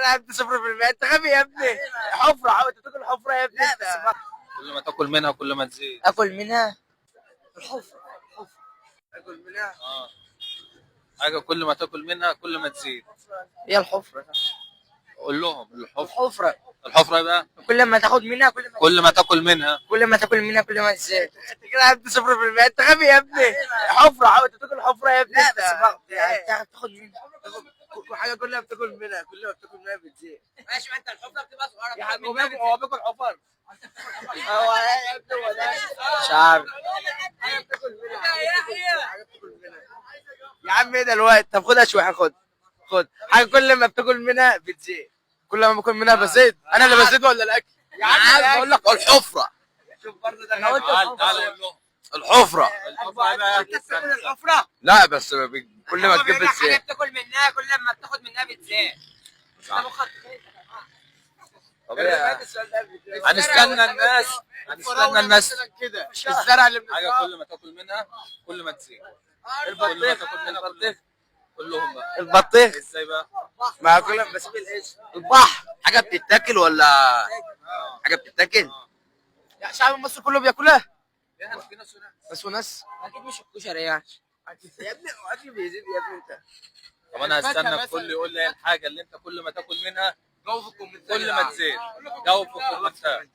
كده انت 0%. انت غبي يا ابني. حفره، انت تاكل حفره يا ابني. لا بس كل ما تاكل منها كل ما تزيد. اكل منها الحفره. اكل منها حاجه كل ما تاكل منها كل ما تزيد. هي الحفره. قول لهم الحفره الحفره بقى كل ما تاخد منها كل ما تاكل منها كل ما تاكل منها كل ما تزيد. انت كده انت 0%. انت غبي يا ابني. حفره، انت تاكل حفره يا ابني. لا بس تاخد منها حاجه كل ما بتاكل منها بتزيد. ماشي، ما انت الحفره بتبقى صغيره يا حبيبي. هو بياكل حفر. هو يا ابني مش عارف. حاجه بتاكل منها يا عم. ايه ده الوقت؟ طب خدها شويه. خد حاجه كل ما بتاكل منها بتزيد. كل ما باكل منها بزيد. انا اللي بزيد ولا الاكل؟ يا عم بقول لك الحفره. شوف برضه ده. انا قلت تعال قول لهم الحفره. الحفره. لا بس كل ما تجيب حاجه بتزيد. بتاكل منها كل ما بتاخد منها بتزيد. مش ده مخك. هنستنى الناس كده الزرع اللي حاجه كل ما تاكل منها كل ما تزيد. كل ما تاكل منها البطيخ. كلهم بقى البطيخ. ازاي بقى؟ ما كل ما بسيب العيش. البحر حاجه بتتاكل ولا حاجه بتتاكل؟ يا شعب مصر كله بياكلها. في ناس بس وناس اكيد مش الكشري يعني. يا ابني اكل بيزيد يا ابني انت. طب انا هستنى الكل يقول لي ايه الحاجه اللي انت كل ما تاكل منها جو في الكومنتات كل ما تزيد. جاوب في الكومنتات.